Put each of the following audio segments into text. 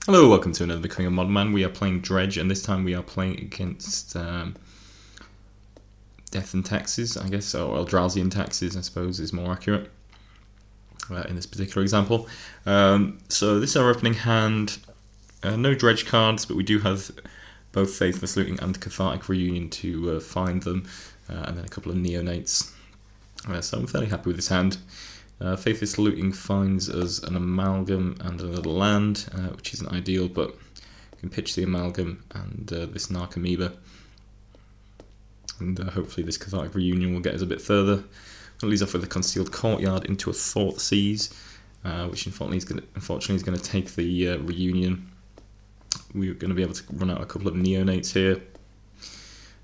Hello, welcome to another Becoming a Modern Man. We are playing Dredge, and this time we are playing against Death and Taxes, I guess, or Eldrazi and Taxes, I suppose, is more accurate in this particular example. So this is our opening hand. No Dredge cards, but we do have both Faithless Looting and Cathartic Reunion to find them, and then a couple of Neonates. So I'm fairly happy with this hand. Faithless Looting finds us an Amalgam and another land, which isn't ideal, but we can pitch the Amalgam and this Narcomoeba. And hopefully this Cathartic Reunion will get us a bit further. It leads off with a Concealed Courtyard into a Thoughtseize, which unfortunately is going to take the Reunion. We're going to be able to run out a couple of Neonates here.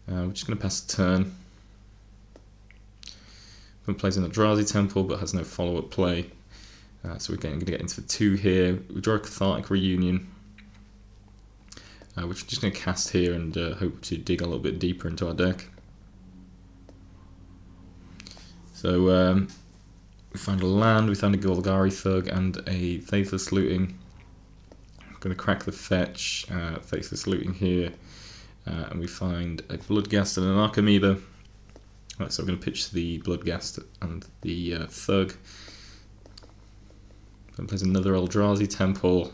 We're just going to pass the turn. Plays an Eldrazi Temple but has no follow-up play, so we're going to get into 2 here. We draw a Cathartic Reunion, which we're just going to cast here and hope to dig a little bit deeper into our deck. So we find a land, we found a Golgari Thug and a Faithless Looting. I'm going to crack the fetch, Faithless Looting here, and we find a Bloodghast and an Narcomoeba. Right, so we're going to pitch the Bloodghast and the Thug. Then plays another Eldrazi Temple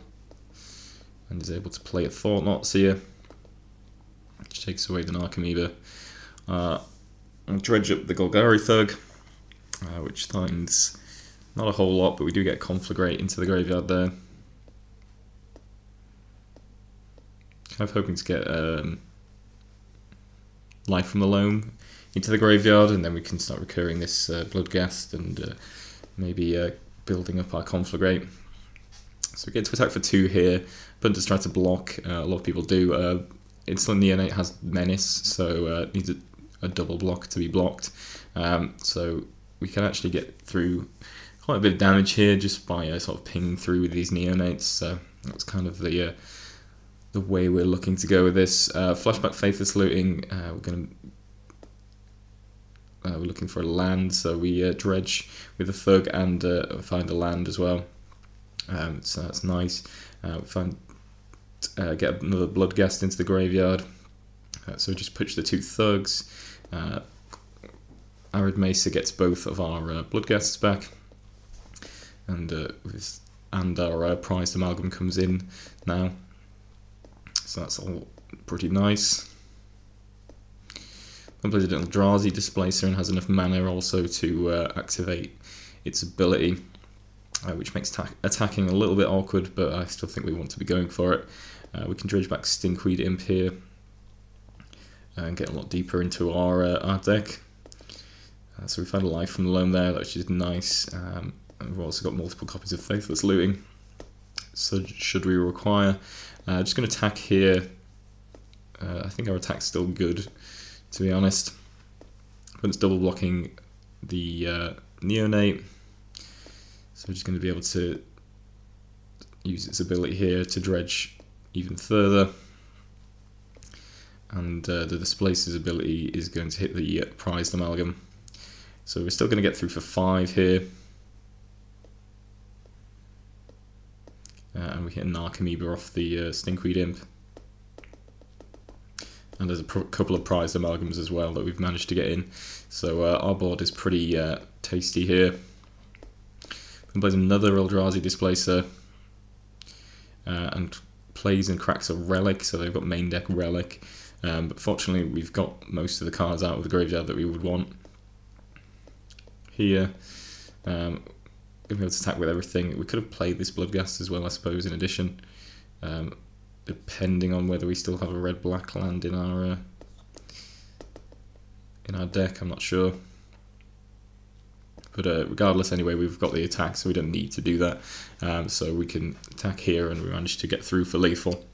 and is able to play a Thought-Knots here, which takes away the Narcomoeba. I'll dredge up the Golgari Thug, which finds not a whole lot, but we do get Conflagrate into the graveyard there. Kind of hoping to get Life from the Loam into the graveyard, and then we can start recurring this Bloodghast and maybe building up our Conflagrate. So we get to attack for 2 here. Punters try to block, a lot of people do. Instant Neonate has Menace, so it needs a double block to be blocked. So we can actually get through quite a bit of damage here just by sort of pinging through with these Neonates. So that's kind of the way we're looking to go with this. Flashback Faithless Looting, we're looking for a land, so we dredge with a Thug and find a land as well. So that's nice. We get another Bloodghast into the graveyard. So we just pitch the 2 Thugs. Arid Mesa gets both of our Bloodghasts back, and our prized Amalgam comes in now. So that's all pretty nice. Plays an Eldrazi Displacer and has enough mana also to activate its ability, which makes attacking a little bit awkward, but I still think we want to be going for it. We can dredge back Stinkweed Imp here and get a lot deeper into our deck. So we find a Life from the Loam there, which is nice. And we've also got multiple copies of Faithless Looting, so should we require. Just going to attack here. I think our attack's still good, to be honest. But it's double blocking the Neonate, so we're just going to be able to use its ability here to dredge even further, and the Displacer's ability is going to hit the prized Amalgam. So we're still going to get through for 5 here, and we hit a Narcomoeba off the Stinkweed Imp. And there's a couple of prized Amalgams as well that we've managed to get in. So our board is pretty tasty here. And plays another Eldrazi Displacer. And plays and cracks a Relic, so they've got main deck Relic. But fortunately we've got most of the cards out of the graveyard that we would want. Here, going to be able to attack with everything. We could have played this Bloodghast as well, I suppose, in addition. Depending on whether we still have a red-black land in our deck, I'm not sure. But regardless, anyway, we've got the attack, so we don't need to do that. So we can attack here, and we managed to get through for lethal.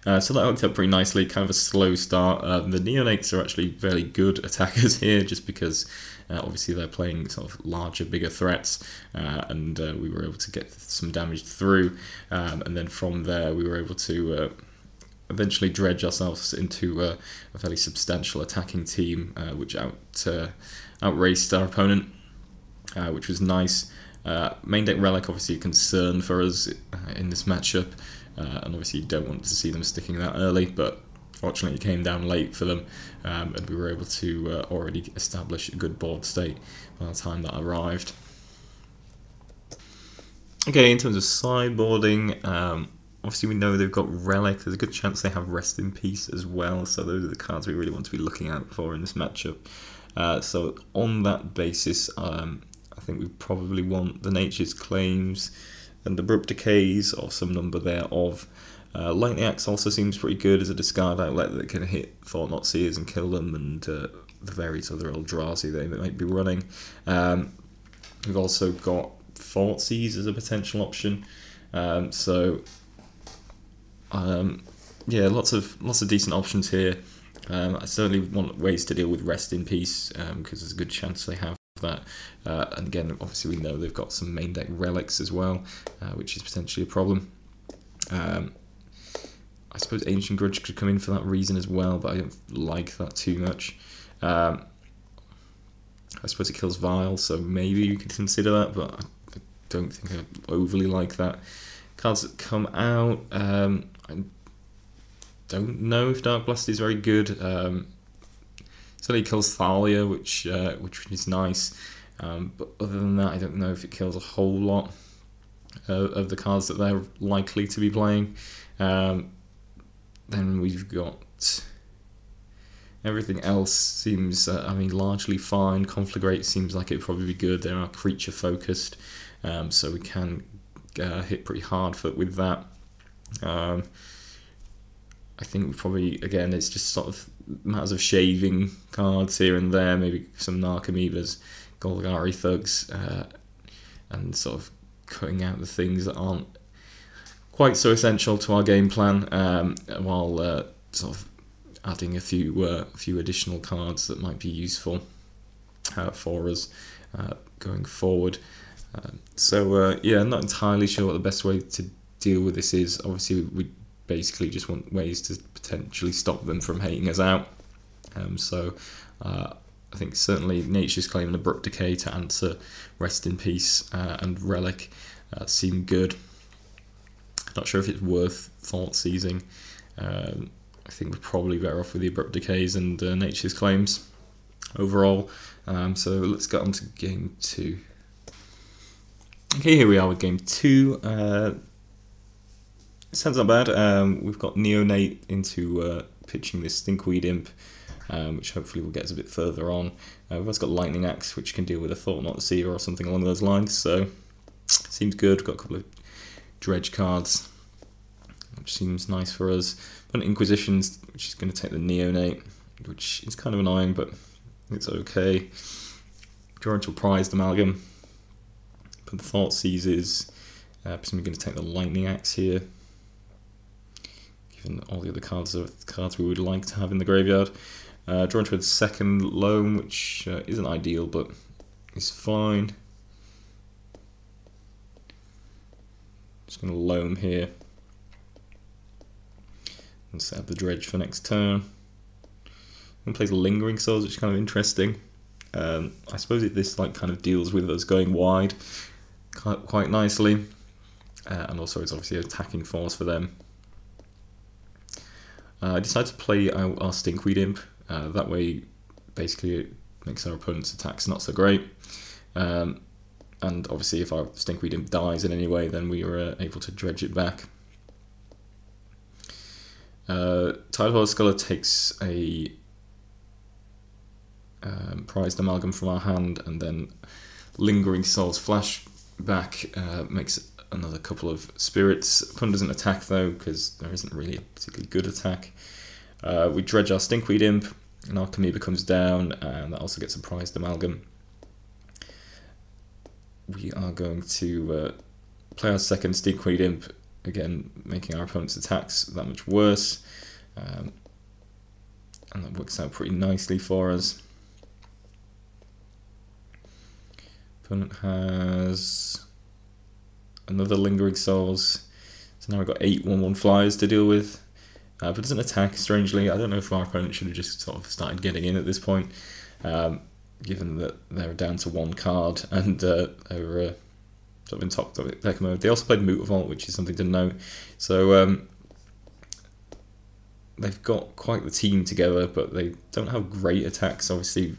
So that worked out pretty nicely, kind of a slow start. The Neonates are actually very good attackers here, just because obviously they're playing sort of larger, bigger threats, and we were able to get some damage through, and then from there we were able to eventually dredge ourselves into a fairly substantial attacking team, which outraced our opponent, which was nice. Main deck Relic obviously a concern for us in this matchup, and obviously you don't want to see them sticking that early, but fortunately it came down late for them, and we were able to already establish a good board state by the time that arrived. Okay, in terms of sideboarding, obviously we know they've got Relic. There's a good chance they have Rest in Peace as well, so those are the cards we really want to be looking out for in this matchup. So on that basis, I think we probably want the Nature's Claims and Abrupt Decays, or some number thereof. Lightning Axe also seems pretty good as a discard outlet that can hit Thought Not Seers and kill them, and the various other Eldrazi they might be running. We've also got Thoughtseize as a potential option. Yeah, lots of decent options here. I certainly want ways to deal with Rest in Peace, because there's a good chance they have that. And again, obviously we know they've got some main deck relics as well, which is potentially a problem. I suppose Ancient Grudge could come in for that reason as well, but I don't like that too much. I suppose it kills Vile, so maybe you could consider that, but I don't think I overly like that. Cards that come out, I don't know if Dark Blast is very good. Certainly kills Thalia, which is nice, but other than that, I don't know if it kills a whole lot of the cards that they're likely to be playing. Then we've got everything else seems, largely fine. Conflagrate seems like it'd probably be good. They are creature focused, so we can hit pretty hard with that. I think we probably, again, it's just sort of matters of shaving cards here and there, maybe some Narcomoebas, Golgari Thugs, and sort of cutting out the things that aren't quite so essential to our game plan, while sort of adding a few additional cards that might be useful for us going forward. Yeah, I'm not entirely sure what the best way to deal with this is. Obviously, we basically just want ways to potentially stop them from hating us out. I think certainly Nature's Claim and Abrupt Decay to answer Rest in Peace and Relic seem good. Not sure if it's worth Thought Seizing. I think we're probably better off with the Abrupt Decays and Nature's Claims overall. So let's get on to game 2. Okay, here we are with game 2. It sounds not bad. We've got Neonate into pitching this Stinkweed Imp, which hopefully will get us a bit further on. We've also got Lightning Axe, which can deal with a Thought Not Seer or something along those lines, so seems good. Got a couple of Dredge cards, which seems nice for us. Got an Inquisitions, which is going to take the Neonate, which is kind of annoying, but it's okay. Draw into a Prized Amalgam. Put the Thought Seizes. Presumably going to take the Lightning Axe here, given all the other cards are cards we would like to have in the graveyard. Draw into a second Loam, which isn't ideal, but is fine. Just going to Loam here and set up the Dredge for next turn. And plays Lingering Souls, which is kind of interesting. I suppose this kind of deals with us going wide quite nicely, and also it's obviously an attacking force for them. I decided to play our Stinkweed Imp. That way, basically, it makes our opponent's attacks not so great. And obviously, if our Stinkweed Imp dies in any way, then we are able to dredge it back. Tidal Sculler takes a Prized Amalgam from our hand, and then Lingering Souls flashback makes another couple of Spirits. Opponent doesn't attack though, because there isn't really a particularly good attack. We dredge our Stinkweed Imp, and our Narcomoeba comes down, and that also gets a Prized Amalgam. We are going to play our second Stinkweed Imp, again making our opponent's attacks that much worse, and that works out pretty nicely for us. Opponent has another Lingering Souls, so now we've got 8 1/1 flyers to deal with, but doesn't attack, strangely. I don't know if our opponent should have just sort of started getting in at this point, given that they're down to 1 card and they're sort of in top deck mode. They also played Mutavault, which is something to note. So they've got quite the team together, but they don't have great attacks. Obviously,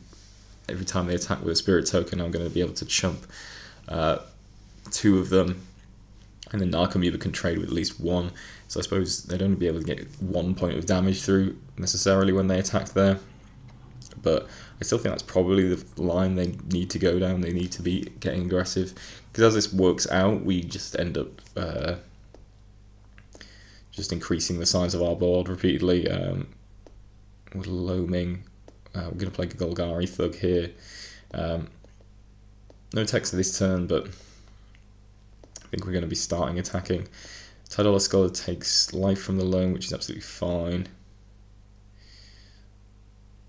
every time they attack with a Spirit Token, I'm going to be able to chump 2 of them, and then Narcomoeba can trade with at least 1. So I suppose they'd only be able to get 1 point of damage through necessarily when they attack there. But I still think that's probably the line they need to go down. They need to be getting aggressive, because as this works out, we just end up just increasing the size of our board repeatedly. With Loaming, we're going to play Golgari Thug here. No text this turn, but I think we're going to be starting attacking. Tidal Scholar takes life from the loam, which is absolutely fine.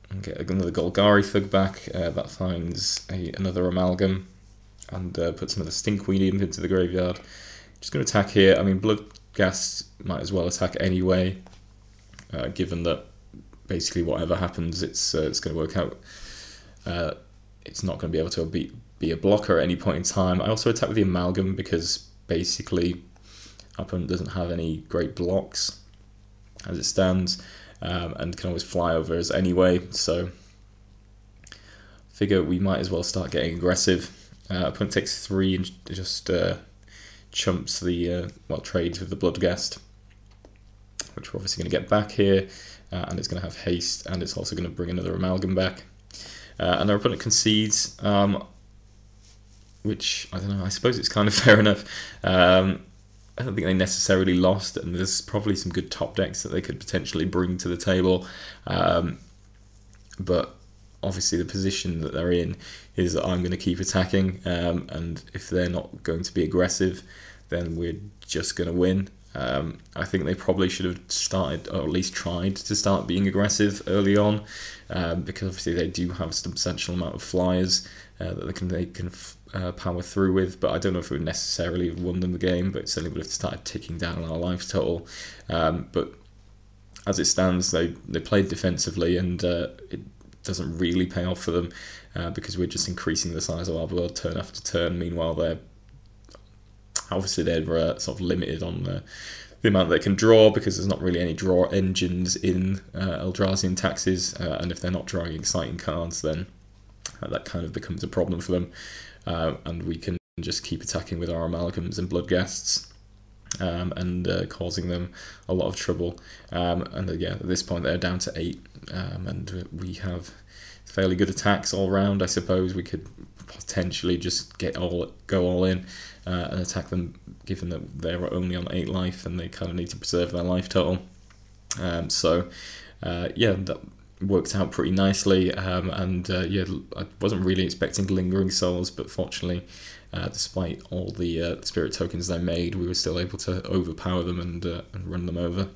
And get another Golgari Thug back. That finds another Amalgam and puts another Stinkweed into the graveyard. Just going to attack here. I mean, Bloodghast might as well attack anyway, given that basically whatever happens, it's going to work out. It's not going to be able to be a blocker at any point in time. I also attack with the Amalgam because basically our opponent doesn't have any great blocks as it stands, and can always fly over us anyway, so figure we might as well start getting aggressive. Opponent takes 3 and just chumps the, trades with the Bloodghast, which we're obviously going to get back here, and it's going to have haste, and it's also going to bring another Amalgam back. And our opponent concedes, which, I don't know, I suppose it's kind of fair enough. I don't think they necessarily lost, and there's probably some good top decks that they could potentially bring to the table. But obviously the position that they're in is that I'm going to keep attacking, and if they're not going to be aggressive, then we're just going to win. I think they probably should have started, or at least tried to start being aggressive early on, because obviously they do have a substantial amount of flyers that they can power through with, but I don't know if it would necessarily have won them the game, but it certainly would have started ticking down on our life total. But as it stands, they played defensively, and it doesn't really pay off for them, because we're just increasing the size of our board turn after turn. Meanwhile, they're sort of limited on the amount they can draw, because there's not really any draw engines in Eldrazi and Taxes, and if they're not drawing exciting cards, then that kind of becomes a problem for them, and we can just keep attacking with our Amalgams and Bloodghasts, and causing them a lot of trouble. And yeah, at this point they're down to 8, and we have fairly good attacks all round. I suppose we could potentially just go all in and attack them, given that they're only on 8 life and they kind of need to preserve their life total. Yeah, that worked out pretty nicely, yeah, I wasn't really expecting Lingering Souls, but fortunately, despite all the spirit tokens they made, we were still able to overpower them and run them over.